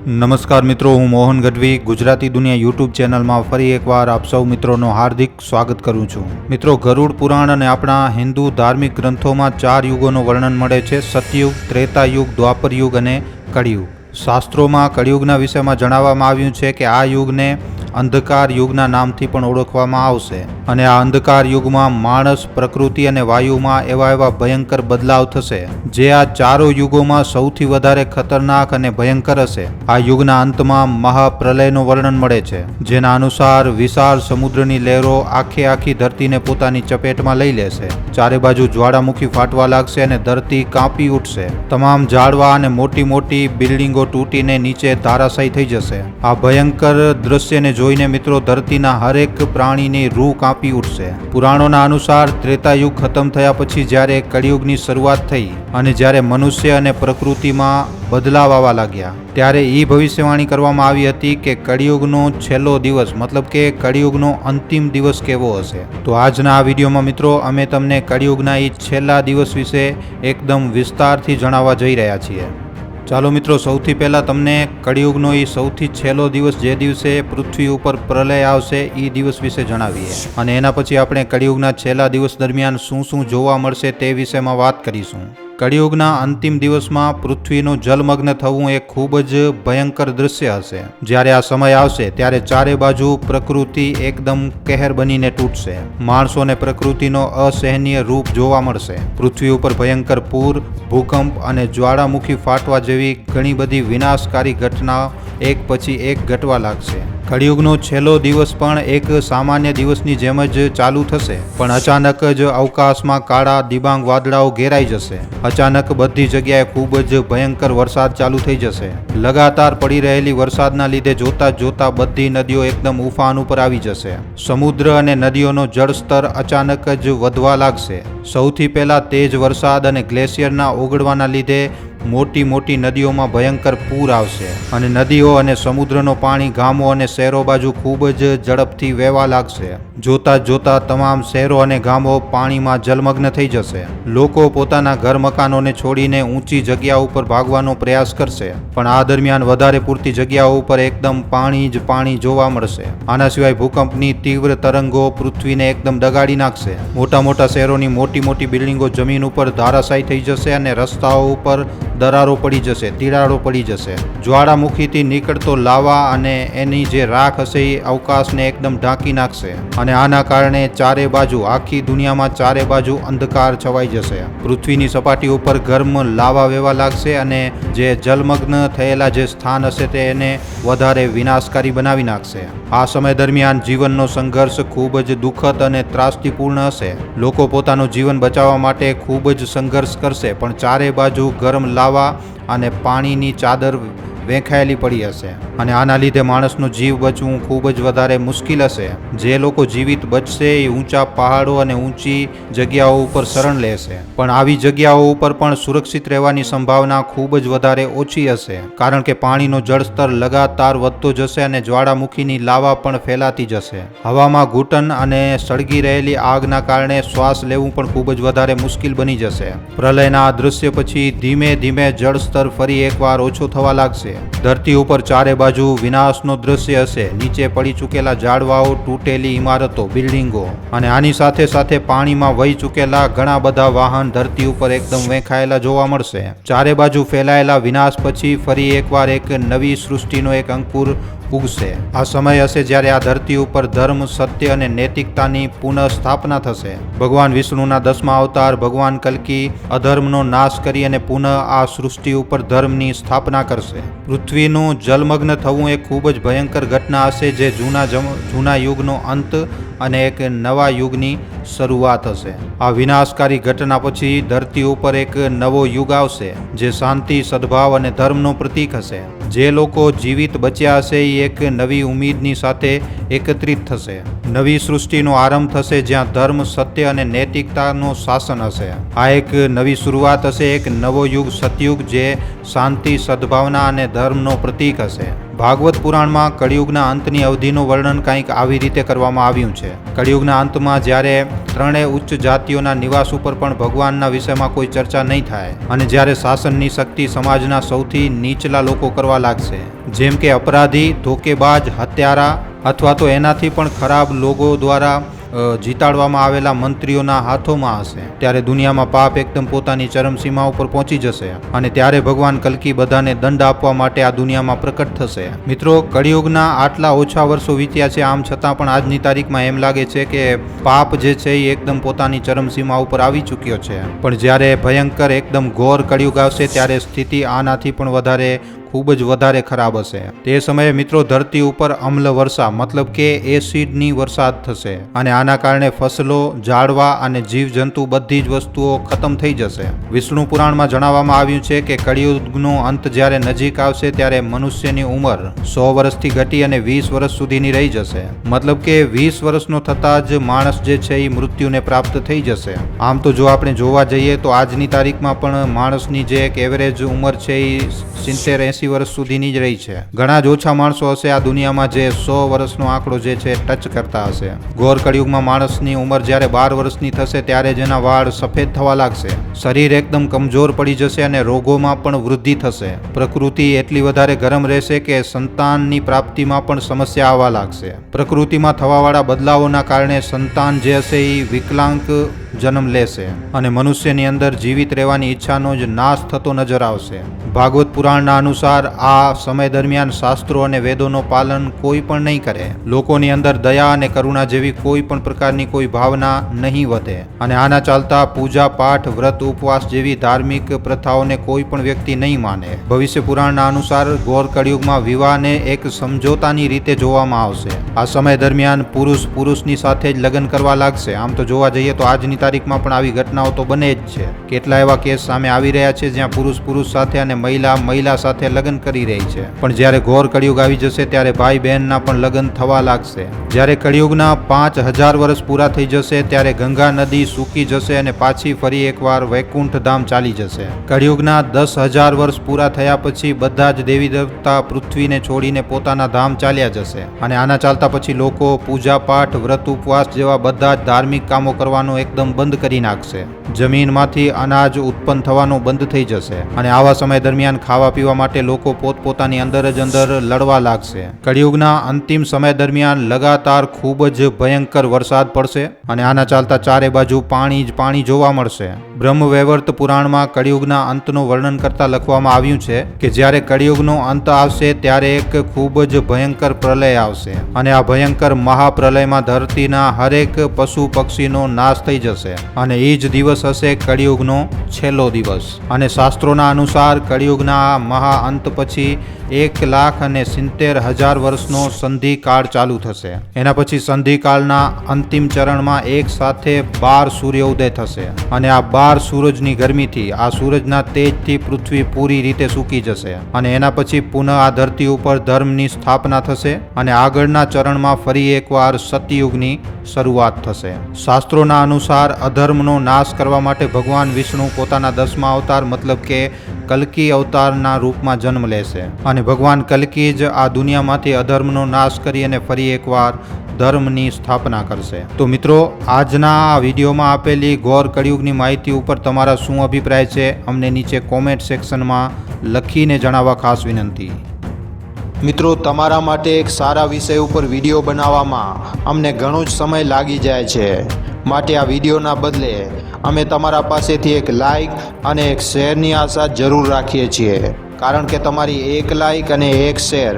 નમસ્કાર મિત્રો, હું મોહન ગઢવી ગુજરાતી દુનિયા યુટ્યુબ ચેનલમાં ફરી એકવાર આપ સૌ મિત્રોનો હાર્દિક સ્વાગત કરું છું. મિત્રો, ગરુડ પુરાણ અને આપણા હિન્દુ ધાર્મિક ગ્રંથોમાં 4 યુગોનું વર્ણન મળે છે: સતયુગ, ત્રેતાયુગ, દ્વાપર યુગ અને કળિયુગ. શાસ્ત્રોમાં કળિયુગના વિષયમાં જણાવવામાં આવ્યું છે કે આ યુગને અંધકાર યુગના નામથી પણ ઓળખવામાં આવશે અને આ અંધકાર યુગમાં માણસ, પ્રકૃતિ અને વાયુમાં એવા ભયંકર બદલાવ થશે જે આ ચારો યુગોમાં સૌથી વધારે ખતરનાક અને ભયંકર હશે. આ યુગના અંતમાં મહાપ્રલયનું વર્ણન મળે છે, જેના અનુસાર વિશાળ સમુદ્રની લહેરો આખી ધરતીને પોતાની ચપેટમાં લઈ લેશે. ચારે બાજુ જ્વાળામુખી ફાટવા લાગશે અને ધરતી કાંપી ઉઠશે. તમામ ઝાડવા અને મોટી બિલ્ડિંગો તૂટીને નીચે ધારાશાયી થઈ જશે. આ ભયંકર દ્રશ્યને જોઈને મિત્રો, ધરતીના હરેક પ્રાણીની રૂહ કાંપી ઉઠશે. પુરાણોના અનુસાર ત્રેતાયુગ ખતમ થયા પછી જ્યારે કળિયુગની શરૂઆત થઈ અને જ્યારે મનુષ્ય અને પ્રકૃતિમાં બદલાવ આવવા લાગ્યા, ત્યારે એ ભવિષ્યવાણી કરવામાં આવી હતી કે કળિયુગનો છેલ્લો દિવસ, મતલબ કે કળિયુગનો અંતિમ દિવસ કેવો હશે. તો આજના આ વિડીયોમાં મિત્રો, અમે તમને કળિયુગના એ છેલ્લા દિવસ વિશે એકદમ વિસ્તારથી જણાવવા જઈ રહ્યા છીએ. ચાલો મિત્રો, સૌથી પહેલાં તમને કળિયુગનો એ સૌથી છેલ્લો દિવસ, જે દિવસે પૃથ્વી ઉપર પ્રલય આવશે, એ દિવસ વિશે જણાવીએ અને એના પછી આપણે કળિયુગના છેલ્લા દિવસ દરમિયાન શું જોવા મળશે તે વિષયમાં વાત કરીશું. કળિયુગના અંતિમ દિવસમાં પૃથ્વીનું જલમગ્ન થવું એ ખૂબ જ ભયંકર દૃશ્ય હશે. જ્યારે આ સમય આવશે ત્યારે ચારે બાજુ પ્રકૃતિ એકદમ કહેર બનીને તૂટશે. માણસો અને પ્રકૃતિનો અસહનીય રૂપ જોવા મળશે. પૃથ્વી ઉપર ભયંકર પૂર, ભૂકંપ અને જ્વાળામુખી ફાટવા જેવી ઘણી બધી વિનાશકારી ઘટનાઓ એક પછી એક ઘટવા લાગશે. કળિયુગનો છેલ્લો દિવસ પણ એક સામાન્ય દિવસની જેમ જ ચાલુ થશે, પણ અચાનક જ અવકાશમાં કાળા ડિબાંગ વાદળાઓ ઘેરાઈ જશે. અચાનક બધી જગ્યાએ ખૂબ જ ભયંકર વરસાદ ચાલુ થઈ જશે. લગાતાર પડી રહેલી વરસાદના લીધે જોતા બધી નદીઓ એકદમ ઉફાન ઉપર આવી જશે. સમુદ્ર અને નદીઓનો જળસ્તર અચાનક જ વધવા લાગશે. સૌથી પહેલા તેજ વરસાદ અને ગ્લેશિયરના ઓગળવાના લીધે મોટી નદીઓમાં ભયંકર પૂર આવશે અને નદીઓ અને સમુદ્રનો પાણી ગામો અને શહેરો બાજુ ખૂબ જ ઝડપથી વહેવા લાગશે. જોતા તમામ શહેરો અને ગામો પાણીમાં જલમગ્ન થઈ જશે. લોકો પોતાના ઘર મકાનોને છોડીને ઊંચી જગ્યાઓ ઉપર ભાગવાનો પ્રયાસ કરશે, પણ આ દરમિયાન વધારે પૂરતી જગ્યાઓ ઉપર એકદમ પાણી જોવા મળશે. આના સિવાય ભૂકંપની તીવ્ર તરંગો પૃથ્વીને એકદમ દગાડી નાખશે. મોટા શહેરોની મોટી બિલ્ડિંગો જમીન ઉપર ધારાશાયી થઈ જશે અને રસ્તાઓ ઉપર દરારો પડી જશે, તિરાડો પડી જશે. જ્વાળામુખીથી નીકળતો લાવા અને એની જે રાખ હશે એ અવકાશને એકદમ ઢાંકી નાખશે અને આના કારણે આખી દુનિયામાં ચારે બાજુ અંધકાર છવાઈ જશે. પૃથ્વીની સપાટી ઉપર ગરમ લાવા વહેવા લાગશે અને જે જલમગ્ન થયેલા જે સ્થાન હશે તે એને વધારે વિનાશકારી બનાવી નાખશે. આ સમય દરમિયાન જીવનનો સંઘર્ષ ખૂબ જ દુઃખદ અને ત્રાસદીપૂર્ણ હશે. લોકો પોતાનું જીવન બચાવવા માટે ખૂબ જ સંઘર્ષ કરશે, પણ ચારે બાજુ ગરમ લાવા અને પાણીની ચાદર વેંખાયેલી પડી હશે અને આના લીધે માણસનો જીવ બચવું ખૂબ જ વધારે મુશ્કેલ હશે. જે લોકો જીવિત બચશે એ ઊંચા પહાડો અને ઊંચી જગ્યાઓ ઉપર શરણ લેશે, પણ આવી જગ્યાઓ ઉપર પણ સુરક્ષિત રહેવાની સંભાવના ખૂબ જ વધારે ઓછી હશે, કારણ કે પાણીનો જળસ્તર લગાતાર વધતો જશે અને જ્વાળામુખીની લાવા પણ ફેલાતી જશે. હવામાં ઘૂંટણ અને સળગી રહેલી આગના કારણે શ્વાસ લેવું પણ ખૂબ જ વધારે મુશ્કેલ બની જશે. પ્રલયના આ દૃશ્ય પછી ધીમે જળસ્તર ફરી એકવાર ઓછો થવા લાગશે. ધરતી ઉપર ચારે બાજુ વિનાશનો દૃશ્ય હશે. નીચે પડી ચૂકેલા ઝાડવાઓ, તૂટેલી ઇમારતો, બિલ્ડિંગો અને આની સાથે પાણીમાં વહી ચૂકેલા ઘણા બધા વાહન ધરતી ઉપર એકદમ વેંખાયેલા જોવા મળશે. ચારે બાજુ ફેલાયેલા વિનાશ પછી ફરી એકવાર એક નવી સૃષ્ટિનો એક અંકુર ઉગશે. આ સમય હશે જ્યારે આ ધરતી ઉપર ધર્મ, સત્ય અને નૈતિકતાની પુનઃ સ્થાપના થશે. ભગવાન વિષ્ણુના 10મા અવતાર ભગવાન કલ્કી અધર્મનો નાશ કરી અને પુનઃ આ સૃષ્ટિ ઉપર ધર્મની સ્થાપના કરશે. પૃથ્વીનું જલમગ્ન થવું એ ખૂબ જ ભયંકર ઘટના હશે, જે જૂના યુગનો અંત અને એક નવા યુગની શરૂઆત હશે. આ વિનાશકારી ઘટના પછી ધરતી ઉપર એક નવો યુગ આવશે, જે શાંતિ, સદભાવ અને ધર્મનું પ્રતીક હશે. જે લોકો જીવિત બચ્યા હશે એ એક નવી ઉમ્મીદની સાથે એકત્રિત થશે. નવી સૃષ્ટિનો આરંભ થશે જ્યાં ધર્મ, સત્ય અને નૈતિકતાનું શાસન હશે. આ એક નવી શરૂઆત હશે, એક નવો યુગ, સતયુગ, જે શાંતિ, સદભાવના અને ધર્મનો પ્રતીક હશે. ભાગવત પુરાણમાં કળિયુગના અંતની અવધિનું વર્ણન કંઈક આવી રીતે કરવામાં આવ્યું છે. કળિયુગના અંતમાં જ્યારે ત્રણેય ઉચ્ચ જાતિઓના નિવાસ ઉપર પણ ભગવાનના વિષયમાં કોઈ ચર્ચા નહીં થાય અને જ્યારે શાસનની શક્તિ સમાજના સૌથી નીચલા લોકો કરવા લાગશે, જેમ કે અપરાધી, ધોકેબાજ, હત્યારા અથવા તો એનાથી પણ ખરાબ લોકો દ્વારા જીતાડવામાં આવેલા મંત્રીઓના હાથોમાં હશે, ત્યારે દુનિયામાં પાપ એકદમ પોતાની ચરમસીમા ઉપર પહોંચી જશે અને ત્યારે ભગવાન કલ્કી બધાને દંડ આપવા માટે આ દુનિયામાં પ્રકટ થશે. મિત્રો, કળિયુગના આટલા ઓછા વર્ષો વીત્યા છે, આમ છતાં પણ આજની તારીખમાં એમ લાગે છે કે પાપ જે છે એ એકદમ પોતાની ચરમસીમા ઉપર આવી ચૂક્યો છે. પણ જ્યારે ભયંકર એકદમ ઘોર કળિયુગ આવશે ત્યારે સ્થિતિ આનાથી પણ ખૂબ જ વધારે ખરાબ હશે. તે સમયે મિત્રો ધરતી ઉપર અમ્લ વર્ષા મતલબ કે એસિડની વરસાદ થશે અને આના કારણે ફસલો, ઝાડવા અને જીવજંતુ બધી જ વસ્તુઓ ખતમ થઈ જશે. વિષ્ણુ પુરાણમાં જણાવવામાં આવ્યું છે કે કળિયુગનો અંત જ્યારે નજીક આવશે ત્યારે મનુષ્યની ઉંમર 100 વર્ષથી ઘટી અને 20 વર્ષ સુધીની રહી જશે. મતલબ કે 20 વર્ષનો થતાં જ માણસ જે છે એ મૃત્યુને પ્રાપ્ત થઈ જશે. આમ તો જો આપણે જોવા જઈએ તો આજની તારીખમાં પણ માણસની જે એક એવરેજ ઉંમર છે એ 70-80 વર્ષ સુધીની જ રહી છે. ઘણા જ ઓછા માણસો હશે આ દુનિયામાં જે 100 વર્ષનો આંકડો જે છે ટચ કરતા હશે. ઘોર કળિયુગમાં માણસની ઉંમર જ્યારે 12 વર્ષની થશે ત્યારે જ એના વાળ સફેદ થવા લાગશે, શરીર એકદમ કમજોર પડી જશે અને રોગોમાં પણ વૃદ્ધિ થશે. પ્રકૃતિ એટલી વધારે ગરમ રહેશે કે સંતાનની પ્રાપ્તિમાં પણ સમસ્યા આવવા લાગશે. પ્રકૃતિમાં થવાવાળા બદલાવોના કારણે સંતાન જે હશે એ વિકલાંગ જન્મ લેશે અને મનુષ્યની અંદર જીવિત રહેવાની ઈચ્છાનો જ નાશ થતો નજર આવશે. ભાગવત પુરાણના અનુસાર આ સમય દરમિયાન શાસ્ત્રો અને વેદોનો પાલન કોઈ પણ નહીં કરે. લોકોની અંદર દયા અને કરુણા જેવી કોઈ પણ પ્રકારની કોઈ ભાવના નહીં વધે અને આના ચાલતા પૂજા પાઠ, વ્રત, ઉપવાસ જેવી ધાર્મિક પ્રથાઓને કોઈ પણ વ્યક્તિ નહીં માને. ભવિષ્ય પુરાણના અનુસાર ઘોર કળિયુગમાં વિવાહને એક સમજોતાની રીતે જોવામાં આવશે. આ સમય દરમિયાન પુરુષ પુરુષની સાથે જ લગ્ન કરવા લાગશે. આમ તો જોવા જઈએ તો આજની તારીખમાં પણ આવી ઘટનાઓ તો બને જ છે. કેટલા એવા કેસ સામે આવી રહ્યા છે જ્યાં પુરુષ પુરુષ સાથે અને મહિલા સાથે લગ્ન કરી રહી છે. પણ જ્યારે ઘોર કળિયુગ આવી જશે ત્યારે ભાઈ બહેનના પણ લગ્ન થવા લાગશે. જ્યારે કળિયુગના 5000 વર્ષ પૂરા થઈ જશે ત્યારે ગંગા નદી સૂકી જશે અને પાછી ફરી એકવાર વૈકુંઠ ધામ ચાલી જશે. કળિયુગના 10,000 વર્ષ પૂરા થયા પછી બધા જ દેવી દેવતા પૃથ્વીને છોડીને પોતાના ધામ ચાલ્યા જશે અને આના ચાલતા પછી લોકો પૂજા પાઠ, વ્રત, ઉપવાસ જેવા બધા જ ધાર્મિક કામો કરવાનું એકદમ બંધ કરી નાખશે. જમીનમાંથી અનાજ ઉત્પન્ન થવાનું બંધ થઈ જશે અને આવા સમય દરમિયાન ખાવા પીવા માટે લોકો પોતપોતાની અંદર જ અંદર લડવા લાગશે. કળિયુગના અંતિમ સમય દરમિયાન લગાતાર ખૂબ જ ભયંકર વરસાદ પડશે અને આના ચાલતા ચારે બાજુ પાણી જ પાણી જોવા મળશે. બ્રહ્મવૈવર્ત પુરાણમાં કળિયુગના અંતનું વર્ણન કરતા લખવામાં આવ્યું છે કે જ્યારે કળિયુગનો અંત આવશે ત્યારે એક ખૂબ જ ભયંકર પ્રલય આવશે અને આ ભયંકર મહાપ્રલયમાં ધરતીના હરેક પશુ પક્ષીનો નાશ થઈ જશે અને એ જ દિવસ હશે કળિયુગનો છેલ્લો દિવસ. અને શાસ્ત્રોના અનુસાર કળિયુગના મહા અંત પછી 1,70,000 વર્ષનો સંધિકાળ ચાલુ થશે. એના પછી સંધિકાળના અંતિમ ચરણમાં એક સાથે 12 સૂર્યોદય થશે અને આ 12 સૂરજની ગરમીથી, આ સૂરજના તેજથી પૃથ્વી પૂરી રીતે સૂકી જશે અને એના પછી પુનઃ આ ધરતી ઉપર ધર્મની સ્થાપના થશે અને આગળના ચરણમાં ફરી એકવાર સતયુગની શરૂઆત થશે. શાસ્ત્રોના અનુસાર અધર્મનો નાશ કરવા માટે ભગવાન વિષ્ણુ પોતાના 10મા અવતાર મતલબ કે કલ્કી અવતારના રૂપમાં જન્મ લેશે અને ભગવાન કલ્કી જ આ દુનિયામાંથી અધર્મનો નાશ કરી અને ફરી એકવાર ધર્મની સ્થાપના કરશે. તો મિત્રો, આજના આ વિડીયોમાં આપેલી ઘોર કળિયુગની માહિતી ઉપર તમારા શું અભિપ્રાય છે અમને નીચે કોમેન્ટ સેક્શનમાં લખીને જણાવવા ખાસ વિનંતી. મિત્રો, તમારા માટે એક સારા વિષય ઉપર વિડીયો બનાવવામાં અમને ઘણો જ સમય લાગી જાય છે, માટે આ વિડીયોના બદલે અમે તમારા પાસેથી એક લાઇક અને એક શેરની આશા જરૂર રાખીએ છીએ, કારણ કે તમારી એક લાઇક અને એક શેર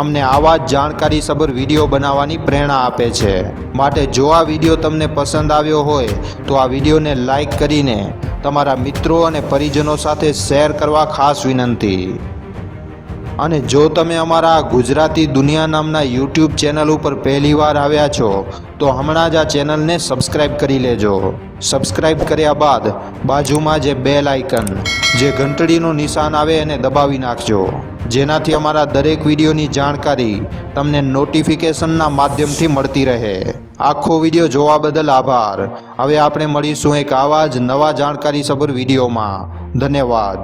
અમને આવા જ જાણકારીસભર વિડીયો બનાવવાની પ્રેરણા આપે છે. માટે જો આ વિડીયો તમને પસંદ આવ્યો હોય તો આ વિડીયોને લાઇક કરીને તમારા મિત્રો અને પરિજનો સાથે શેર કરવા ખાસ વિનંતી. અને જો તમે અમારા ગુજરાતી દુનિયા નામના યુટ્યુબ ચેનલ ઉપર પહેલીવાર આવ્યા છો તો હમણાં જ આ ચેનલને સબસ્ક્રાઈબ કરી લેજો. સબસ્ક્રાઈબ કર્યા બાદ બાજુમાં જે બેલ આઇકન, જે ઘંટડીનું નિશાન આવે એને દબાવી નાખજો, જેનાથી અમારા દરેક વિડીયોની જાણકારી તમને નોટિફિકેશનના માધ્યમથી મળતી રહે. આખો વિડીયો જોવા બદલ આભાર. હવે આપણે મળીશું એક આવા જ નવા જાણકારીસભર વિડીયોમાં. ધન્યવાદ.